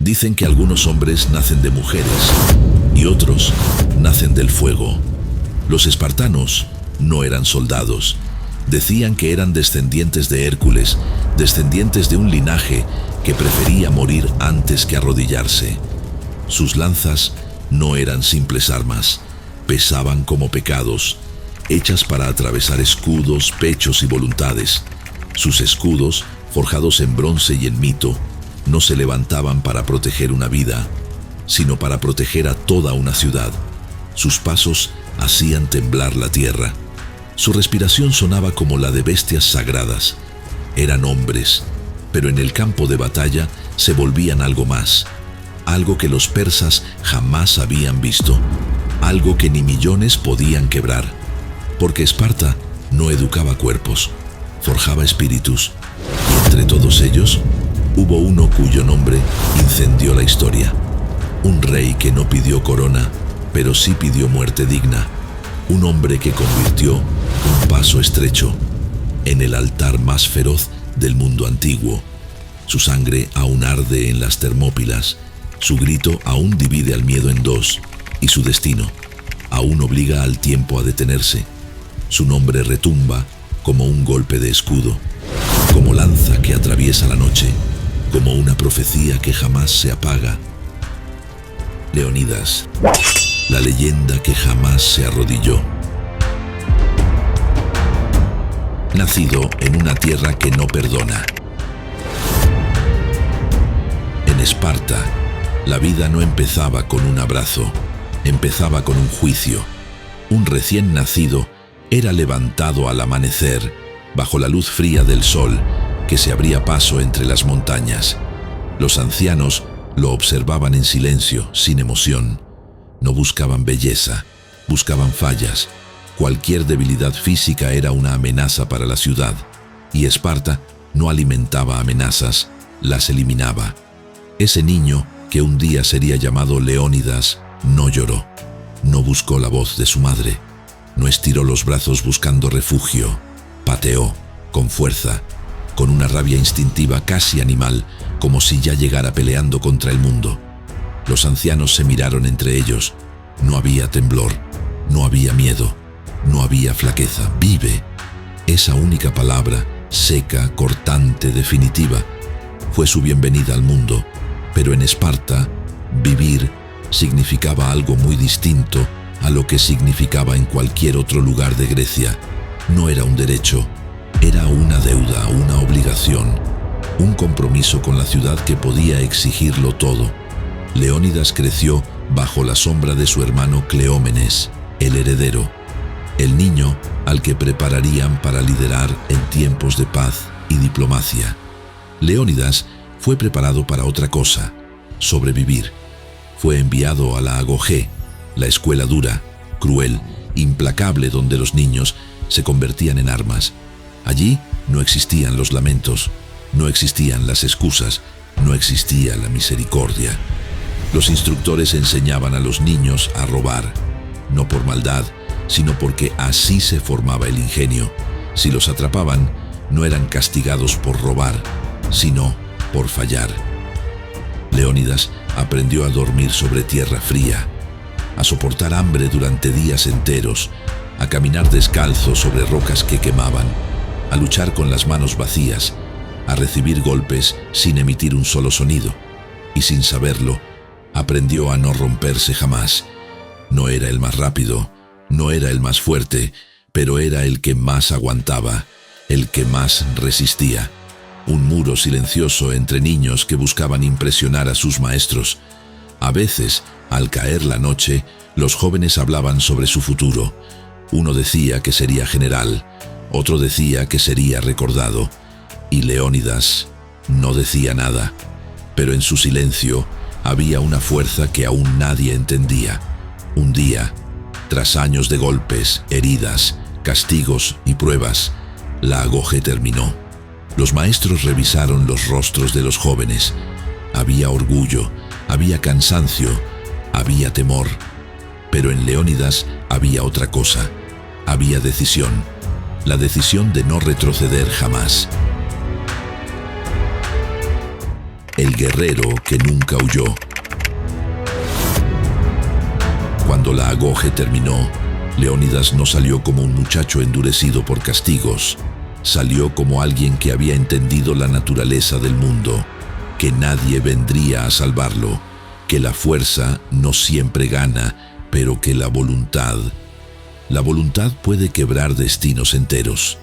Dicen que algunos hombres nacen de mujeres y otros nacen del fuego. Los espartanos no eran soldados. Decían que eran descendientes de Hércules, descendientes de un linaje que prefería morir antes que arrodillarse. Sus lanzas no eran simples armas, pesaban como pecados, hechas para atravesar escudos, pechos y voluntades. Sus escudos, forjados en bronce y en mito, no se levantaban para proteger una vida, sino para proteger a toda una ciudad. Sus pasos hacían temblar la tierra. Su respiración sonaba como la de bestias sagradas. Eran hombres, pero en el campo de batalla se volvían algo más, algo que los persas jamás habían visto, algo que ni millones podían quebrar, porque Esparta no educaba cuerpos, forjaba espíritus, y entre todos ellos hubo uno cuyo nombre incendió la historia. Un rey que no pidió corona, pero sí pidió muerte digna. Un hombre que convirtió un paso estrecho en el altar más feroz del mundo antiguo. Su sangre aún arde en las Termópilas, su grito aún divide al miedo en dos, y su destino aún obliga al tiempo a detenerse. Su nombre retumba como un golpe de escudo, como lanza que atraviesa la noche, como una profecía que jamás se apaga. Leónidas, la leyenda que jamás se arrodilló. Nacido en una tierra que no perdona. En Esparta, la vida no empezaba con un abrazo, empezaba con un juicio. Un recién nacido era levantado al amanecer, bajo la luz fría del sol que se abría paso entre las montañas. Los ancianos lo observaban en silencio, sin emoción. No buscaban belleza, buscaban fallas. Cualquier debilidad física era una amenaza para la ciudad, y Esparta no alimentaba amenazas, las eliminaba. Ese niño, que un día sería llamado Leónidas, no lloró, no buscó la voz de su madre, no estiró los brazos buscando refugio, pateó, con fuerza, con una rabia instintiva casi animal, como si ya llegara peleando contra el mundo. Los ancianos se miraron entre ellos. No había temblor, no había miedo, no había flaqueza. Vive. Esa única palabra, seca, cortante, definitiva, fue su bienvenida al mundo. Pero en Esparta, vivir significaba algo muy distinto a lo que significaba en cualquier otro lugar de Grecia. No era un derecho, era una deuda, una obligación, un compromiso con la ciudad que podía exigirlo todo. Leónidas creció bajo la sombra de su hermano Cleómenes, el heredero, el niño al que prepararían para liderar en tiempos de paz y diplomacia. Leónidas fue preparado para otra cosa, sobrevivir. Fue enviado a la Agogé, la escuela dura, cruel, implacable donde los niños se convertían en armas. Allí no existían los lamentos, no existían las excusas, no existía la misericordia. Los instructores enseñaban a los niños a robar, no por maldad, sino porque así se formaba el ingenio. Si los atrapaban, no eran castigados por robar, sino por fallar. Leónidas aprendió a dormir sobre tierra fría, a soportar hambre durante días enteros, a caminar descalzo sobre rocas que quemaban, a luchar con las manos vacías, a recibir golpes sin emitir un solo sonido, y sin saberlo, aprendió a no romperse jamás. No era el más rápido, no era el más fuerte, pero era el que más aguantaba, el que más resistía. Un muro silencioso entre niños que buscaban impresionar a sus maestros. A veces, al caer la noche, los jóvenes hablaban sobre su futuro. Uno decía que sería general, otro decía que sería recordado, y Leónidas no decía nada, pero en su silencio había una fuerza que aún nadie entendía. Un día, tras años de golpes, heridas, castigos y pruebas, la Agogé terminó. Los maestros revisaron los rostros de los jóvenes. Había orgullo, había cansancio, había temor. Pero en Leónidas había otra cosa. Había decisión. La decisión de no retroceder jamás. El el guerrero que nunca huyó. Cuando la agoge terminó, Leónidas no salió como un muchacho endurecido por castigos. Salió como alguien que había entendido la naturaleza del mundo, que nadie vendría a salvarlo, que la fuerza no siempre gana, pero que la voluntad puede quebrar destinos enteros.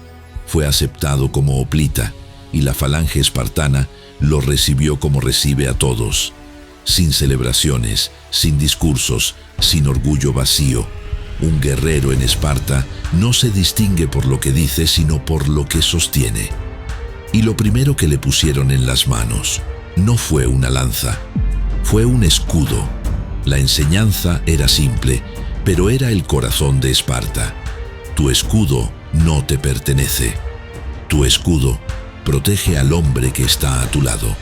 Fue aceptado como hoplita, y la falange espartana lo recibió como recibe a todos, sin celebraciones, sin discursos, sin orgullo vacío. Un guerrero en Esparta no se distingue por lo que dice, sino por lo que sostiene. Y lo primero que le pusieron en las manos no fue una lanza, fue un escudo. La enseñanza era simple, pero era el corazón de Esparta. Tu escudo no te pertenece. Tu escudo protege al hombre que está a tu lado.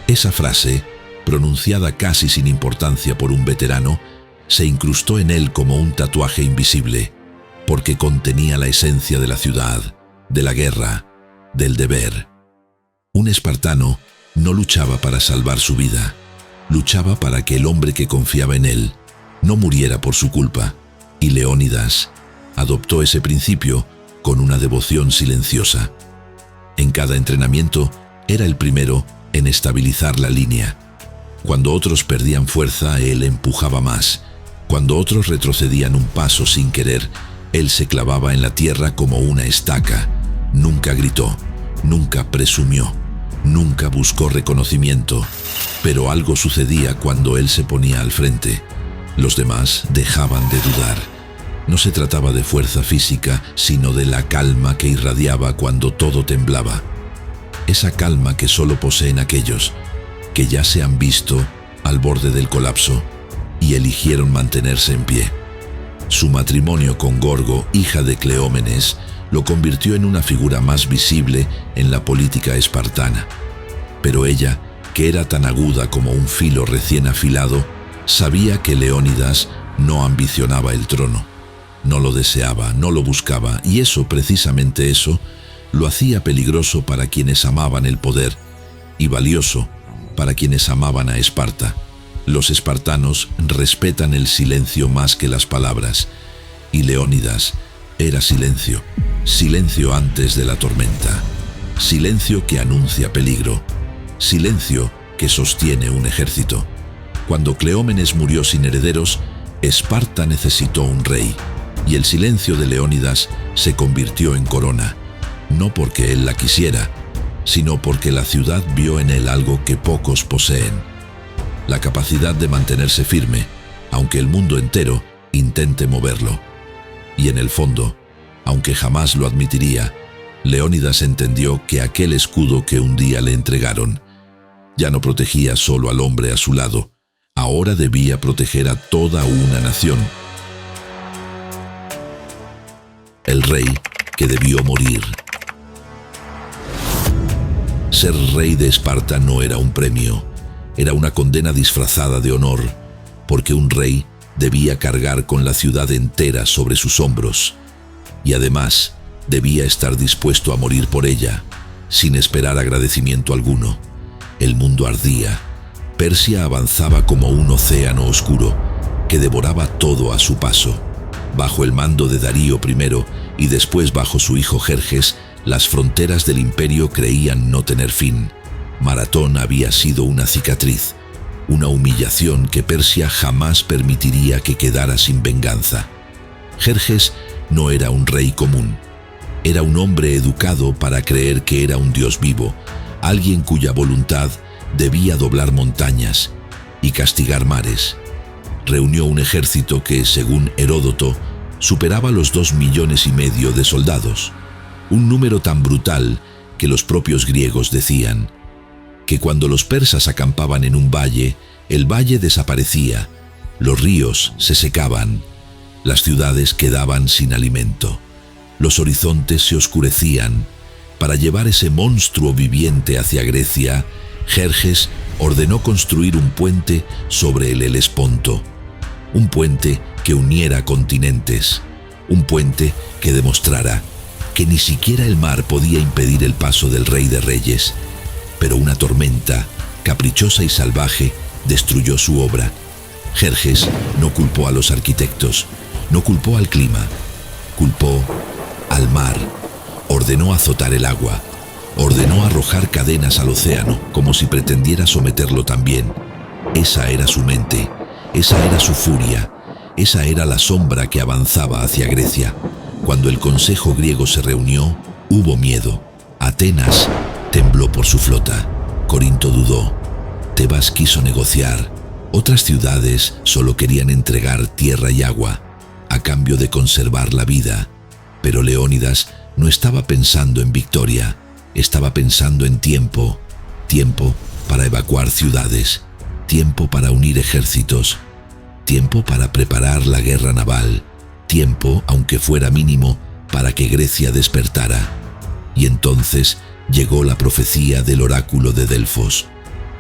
Esa frase, pronunciada casi sin importancia por un veterano, se incrustó en él como un tatuaje invisible, porque contenía la esencia de la ciudad, de la guerra, del deber. Un espartano no luchaba para salvar su vida, luchaba para que el hombre que confiaba en él no muriera por su culpa, y Leónidas adoptó ese principio con una devoción silenciosa. En cada entrenamiento era el primero en estabilizar la línea. Cuando otros perdían fuerza, él empujaba más. Cuando otros retrocedían un paso sin querer, él se clavaba en la tierra como una estaca. Nunca gritó, nunca presumió, nunca buscó reconocimiento, pero algo sucedía cuando él se ponía al frente. Los demás dejaban de dudar. No se trataba de fuerza física, sino de la calma que irradiaba cuando todo temblaba. Esa calma que solo poseen aquellos que ya se han visto al borde del colapso y eligieron mantenerse en pie. Su matrimonio con Gorgo, hija de Cleómenes, lo convirtió en una figura más visible en la política espartana. Pero ella, que era tan aguda como un filo recién afilado, sabía que Leónidas no ambicionaba el trono. No lo deseaba, no lo buscaba, y eso, precisamente eso, lo hacía peligroso para quienes amaban el poder y valioso para quienes amaban a Esparta. Los espartanos respetan el silencio más que las palabras, y Leónidas era silencio, silencio antes de la tormenta, silencio que anuncia peligro, silencio que sostiene un ejército. Cuando Cleómenes murió sin herederos, Esparta necesitó un rey, y el silencio de Leónidas se convirtió en corona, no porque él la quisiera, sino porque la ciudad vio en él algo que pocos poseen: la capacidad de mantenerse firme, aunque el mundo entero intente moverlo. Y en el fondo, aunque jamás lo admitiría, Leónidas entendió que aquel escudo que un día le entregaron ya no protegía solo al hombre a su lado, ahora debía proteger a toda una nación. El rey que debió morir. Ser rey de Esparta no era un premio, era una condena disfrazada de honor, porque un rey debía cargar con la ciudad entera sobre sus hombros, y además debía estar dispuesto a morir por ella, sin esperar agradecimiento alguno. El mundo ardía. Persia avanzaba como un océano oscuro, que devoraba todo a su paso. Bajo el mando de Darío I y después bajo su hijo Jerjes, las fronteras del imperio creían no tener fin. Maratón había sido una cicatriz, una humillación que Persia jamás permitiría que quedara sin venganza. Jerjes no era un rey común, era un hombre educado para creer que era un dios vivo, alguien cuya voluntad debía doblar montañas y castigar mares. Reunió un ejército que, según Heródoto, superaba los 2,5 millones de soldados, un número tan brutal que los propios griegos decían que cuando los persas acampaban en un valle, el valle desaparecía, los ríos se secaban, las ciudades quedaban sin alimento, los horizontes se oscurecían. Para llevar ese monstruo viviente hacia Grecia, Jerjes ordenó construir un puente sobre el Helesponto, un puente que uniera continentes, un puente que demostrara que ni siquiera el mar podía impedir el paso del Rey de Reyes. Pero una tormenta caprichosa y salvaje, destruyó su obra. Jerjes no culpó a los arquitectos, no culpó al clima, culpó al mar. Ordenó azotar el agua, ordenó arrojar cadenas al océano, como si pretendiera someterlo también. Esa era su mente, esa era su furia, esa era la sombra que avanzaba hacia Grecia. Cuando el consejo griego se reunió, hubo miedo. Atenas tembló por su flota. Corinto dudó. Tebas quiso negociar. Otras ciudades solo querían entregar tierra y agua a cambio de conservar la vida. Pero Leónidas no estaba pensando en victoria, estaba pensando en tiempo. Tiempo para evacuar ciudades, tiempo para unir ejércitos, tiempo para preparar la guerra naval, tiempo, aunque fuera mínimo, para que Grecia despertara. Y entonces llegó la profecía del oráculo de Delfos.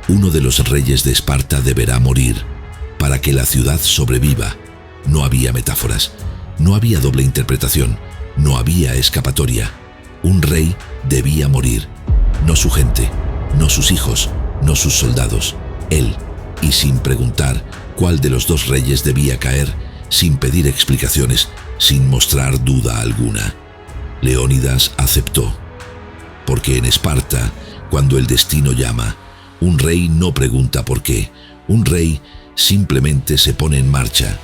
Uno de los reyes de Esparta deberá morir para que la ciudad sobreviva. No había metáforas, no había doble interpretación, no había escapatoria. Un rey debía morir, no su gente, no sus hijos, no sus soldados, él. Y sin preguntar cuál de los dos reyes debía caer, sin pedir explicaciones, sin mostrar duda alguna, Leónidas aceptó. Porque en Esparta, cuando el destino llama, un rey no pregunta por qué, un rey simplemente se pone en marcha.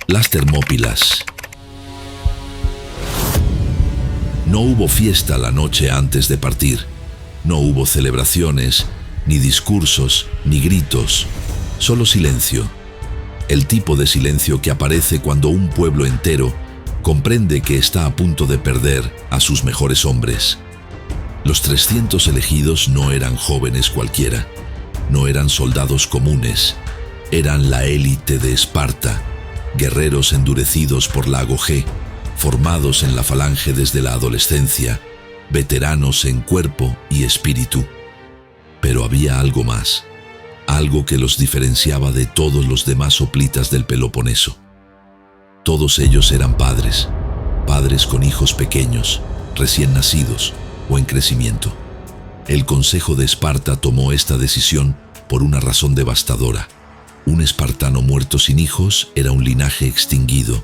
Las Termópilas. No hubo fiesta la noche antes de partir. No hubo celebraciones, ni discursos, ni gritos, solo silencio. El tipo de silencio que aparece cuando un pueblo entero comprende que está a punto de perder a sus mejores hombres. Los 300 elegidos no eran jóvenes cualquiera, no eran soldados comunes, eran la élite de Esparta, guerreros endurecidos por la agogé, formados en la falange desde la adolescencia, veteranos en cuerpo y espíritu. Pero había algo más, algo que los diferenciaba de todos los demás hoplitas del Peloponeso. Todos ellos eran padres, padres con hijos pequeños, recién nacidos o en crecimiento. El Consejo de Esparta tomó esta decisión por una razón devastadora. Un espartano muerto sin hijos era un linaje extinguido.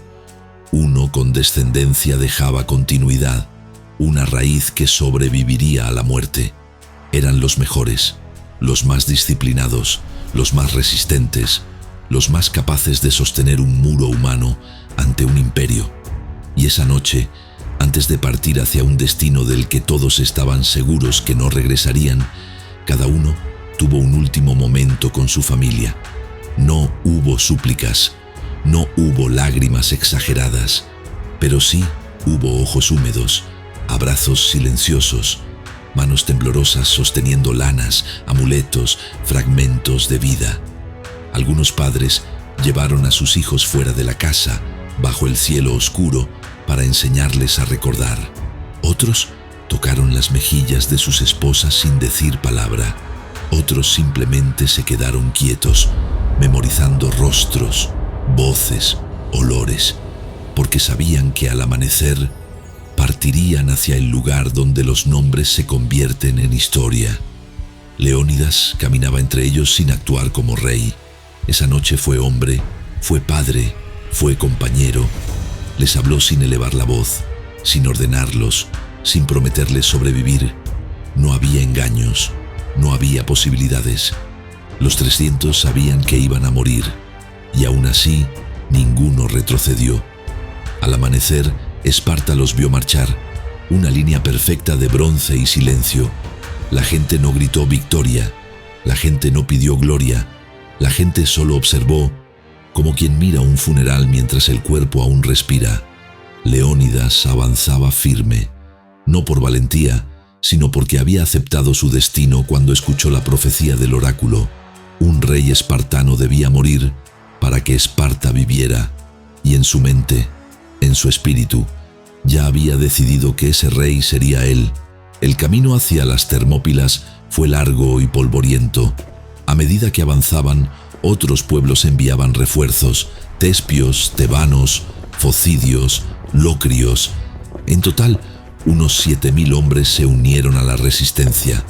Uno con descendencia dejaba continuidad, una raíz que sobreviviría a la muerte. Eran los mejores, los más disciplinados, los más resistentes, los más capaces de sostener un muro humano ante un imperio. Y esa noche, antes de partir hacia un destino del que todos estaban seguros que no regresarían, cada uno tuvo un último momento con su familia. No hubo súplicas, no hubo lágrimas exageradas, pero sí hubo ojos húmedos, abrazos silenciosos, manos temblorosas sosteniendo lanas, amuletos, fragmentos de vida. Algunos padres llevaron a sus hijos fuera de la casa, bajo el cielo oscuro, para enseñarles a recordar. Otros tocaron las mejillas de sus esposas sin decir palabra. Otros simplemente se quedaron quietos, memorizando rostros, voces, olores, porque sabían que al amanecer partirían hacia el lugar donde los nombres se convierten en historia. Leónidas caminaba entre ellos sin actuar como rey. Esa noche fue hombre, fue padre, fue compañero. Les habló sin elevar la voz, sin ordenarlos, sin prometerles sobrevivir. No había engaños, no había posibilidades. Los 300 sabían que iban a morir, y aún así, ninguno retrocedió. Al amanecer, Esparta los vio marchar, una línea perfecta de bronce y silencio. La gente no gritó victoria, la gente no pidió gloria, la gente solo observó, como quien mira un funeral mientras el cuerpo aún respira. Leónidas avanzaba firme, no por valentía, sino porque había aceptado su destino cuando escuchó la profecía del oráculo. Un rey espartano debía morir para que Esparta viviera, y en su mente, en su espíritu, ya había decidido que ese rey sería él. El camino hacia las Termópilas fue largo y polvoriento. A medida que avanzaban, otros pueblos enviaban refuerzos: tespios, tebanos, focidios, locrios. En total, Unos 7.000 hombres se unieron a la resistencia,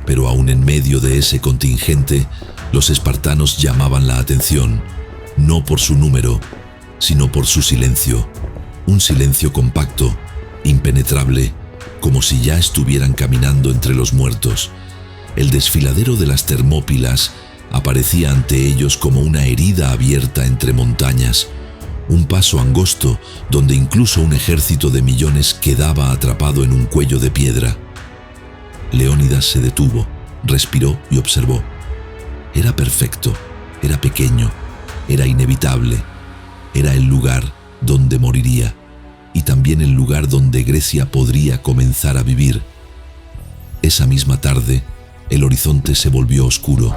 pero aún en medio de ese contingente, los espartanos llamaban la atención, no por su número, sino por su silencio. Un silencio compacto, impenetrable, como si ya estuvieran caminando entre los muertos. El desfiladero de las Termópilas aparecía ante ellos como una herida abierta entre montañas, un paso angosto donde incluso un ejército de millones quedaba atrapado en un cuello de piedra. Leónidas se detuvo, respiró y observó. Era perfecto, era pequeño, era inevitable, era el lugar donde moriría y también el lugar donde Grecia podría comenzar a vivir. Esa misma tarde, el horizonte se volvió oscuro,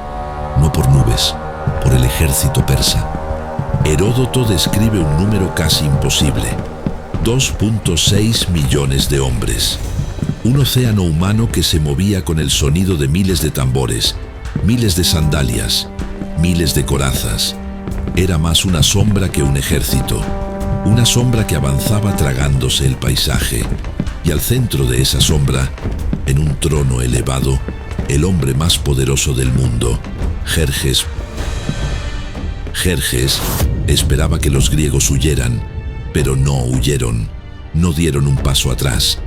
no por nubes, por el ejército persa. Heródoto describe un número casi imposible: 2.6 millones de hombres. Un océano humano que se movía con el sonido de miles de tambores, miles de sandalias, miles de corazas. Era más una sombra que un ejército, una sombra que avanzaba tragándose el paisaje, y al centro de esa sombra, en un trono elevado, el hombre más poderoso del mundo, Jerjes. Jerjes esperaba que los griegos huyeran, pero no huyeron, no dieron un paso atrás.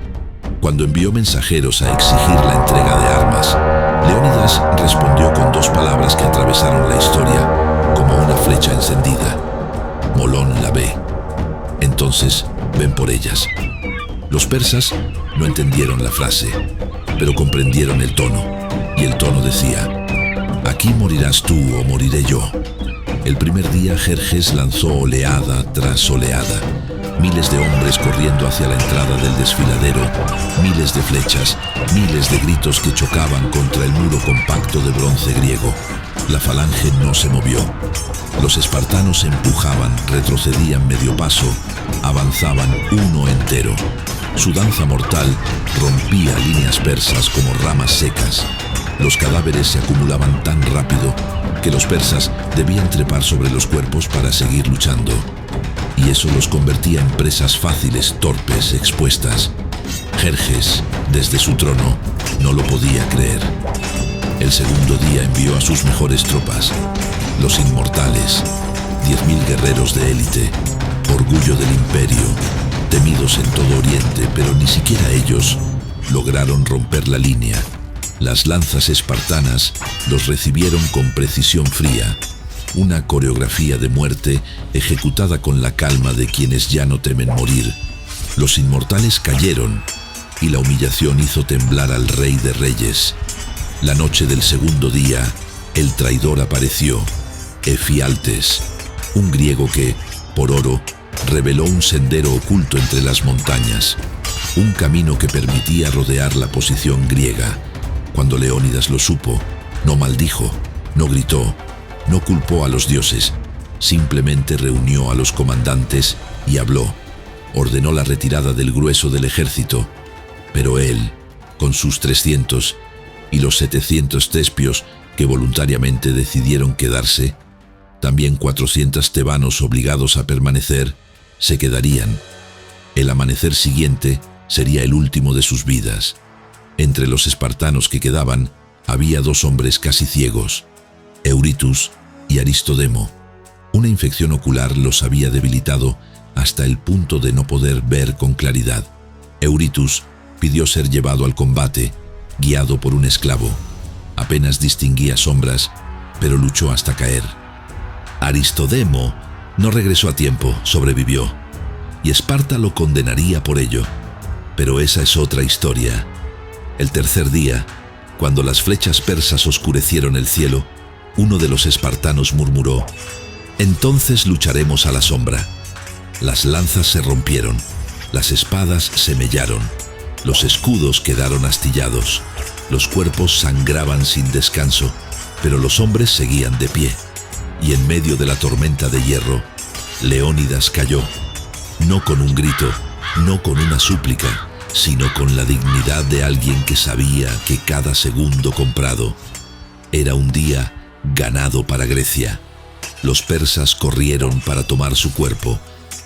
Cuando envió mensajeros a exigir la entrega de armas, Leónidas respondió con dos palabras que atravesaron la historia como una flecha encendida: Molón la ve. Entonces, ven por ellas. Los persas no entendieron la frase, pero comprendieron el tono, y el tono decía: aquí morirás tú o moriré yo. El primer día Jerjes lanzó oleada tras oleada, miles de hombres corriendo hacia la entrada del desfiladero, miles de flechas, miles de gritos que chocaban contra el muro compacto de bronce griego. La falange no se movió. Los espartanos empujaban, retrocedían medio paso, avanzaban uno entero. Su danza mortal rompía líneas persas como ramas secas. Los cadáveres se acumulaban tan rápido que los persas debían trepar sobre los cuerpos para seguir luchando. Y eso los convertía en presas fáciles, torpes, expuestas. Jerjes, desde su trono, no lo podía creer. El segundo día envió a sus mejores tropas, los inmortales, 10.000 guerreros de élite, orgullo del imperio, temidos en todo Oriente, pero ni siquiera ellos lograron romper la línea. Las lanzas espartanas los recibieron con precisión fría, una coreografía de muerte ejecutada con la calma de quienes ya no temen morir. Los inmortales cayeron y la humillación hizo temblar al rey de reyes. La noche del segundo día, el traidor apareció, Efialtes, un griego que, por oro, reveló un sendero oculto entre las montañas, un camino que permitía rodear la posición griega. Cuando Leónidas lo supo, no maldijo, no gritó, no culpó a los dioses, simplemente reunió a los comandantes y habló. Ordenó la retirada del grueso del ejército, pero él, con sus 300 y los 700 tespios que voluntariamente decidieron quedarse, también 400 tebanos obligados a permanecer, se quedarían. El amanecer siguiente sería el último de sus vidas. Entre los espartanos que quedaban, había dos hombres casi ciegos, Eurytus y Aristodemo. Una infección ocular los había debilitado hasta el punto de no poder ver con claridad. Eurytus pidió ser llevado al combate, guiado por un esclavo. Apenas distinguía sombras, pero luchó hasta caer. Aristodemo no regresó a tiempo, sobrevivió, y Esparta lo condenaría por ello. Pero esa es otra historia. El tercer día, cuando las flechas persas oscurecieron el cielo, uno de los espartanos murmuró: entonces lucharemos a la sombra. Las lanzas se rompieron, las espadas se mellaron, los escudos quedaron astillados, los cuerpos sangraban sin descanso, pero los hombres seguían de pie. Y en medio de la tormenta de hierro, Leónidas cayó, no con un grito, no con una súplica, sino con la dignidad de alguien que sabía que cada segundo comprado era un día ganado para Grecia. Los persas corrieron para tomar su cuerpo,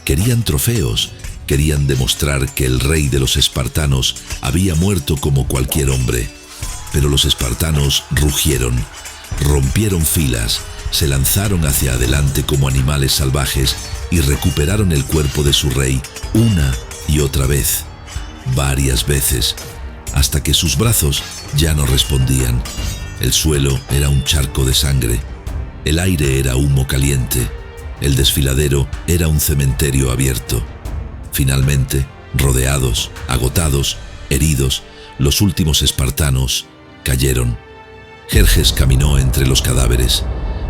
querían trofeos, Querían demostrar que el rey de los espartanos había muerto como cualquier hombre. Pero los espartanos rugieron, rompieron filas, se lanzaron hacia adelante como animales salvajes y recuperaron el cuerpo de su rey una y otra vez, varias veces, hasta que sus brazos ya no respondían. El suelo era un charco de sangre, el aire era humo caliente, el desfiladero era un cementerio abierto. Finalmente, rodeados, agotados, heridos, los últimos espartanos cayeron. Jerjes caminó entre los cadáveres,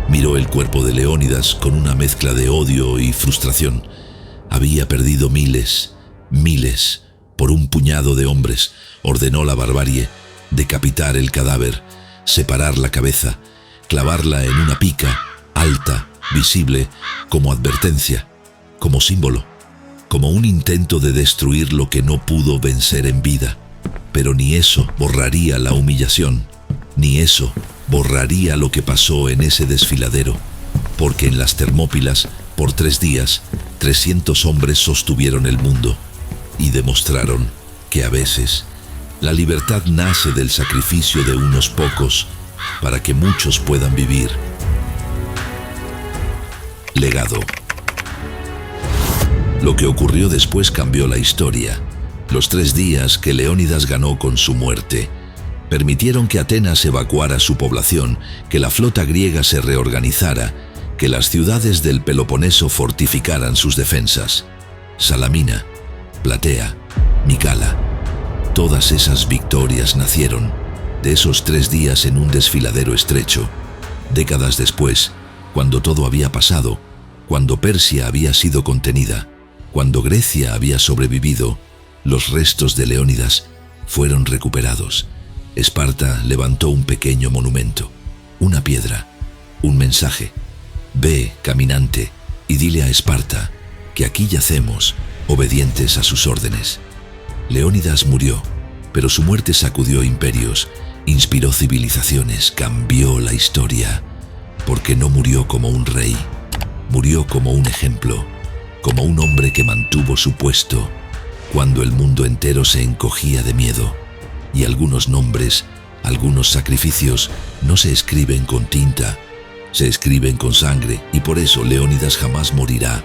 miró el cuerpo de Leónidas con una mezcla de odio y frustración. Había perdido miles, por un puñado de hombres. Ordenó la barbarie, decapitar el cadáver, separar la cabeza, clavarla en una pica, alta, visible, como advertencia, como símbolo, como un intento de destruir lo que no pudo vencer en vida. Pero ni eso borraría la humillación, ni eso borraría lo que pasó en ese desfiladero, porque en las Termópilas, por 3 días, 300 hombres sostuvieron el mundo y demostraron que a veces la libertad nace del sacrificio de unos pocos para que muchos puedan vivir. Legado. Lo que ocurrió después cambió la historia. Los 3 días que Leónidas ganó con su muerte permitieron que Atenas evacuara su población, que la flota griega se reorganizara, que las ciudades del Peloponeso fortificaran sus defensas. Salamina, Platea, Micala. Todas esas victorias nacieron de esos 3 días en un desfiladero estrecho. Décadas después, cuando todo había pasado, cuando Persia había sido contenida, cuando Grecia había sobrevivido, los restos de Leónidas fueron recuperados. Esparta levantó un pequeño monumento, una piedra, un mensaje. Ve, caminante, y dile a Esparta que aquí yacemos, obedientes a sus órdenes. Leónidas murió, pero su muerte sacudió imperios, inspiró civilizaciones, cambió la historia, porque no murió como un rey, murió como un ejemplo, como un hombre que mantuvo su puesto cuando el mundo entero se encogía de miedo. Y algunos nombres, algunos sacrificios no se escriben con tinta, se escriben con sangre, y por eso Leónidas jamás morirá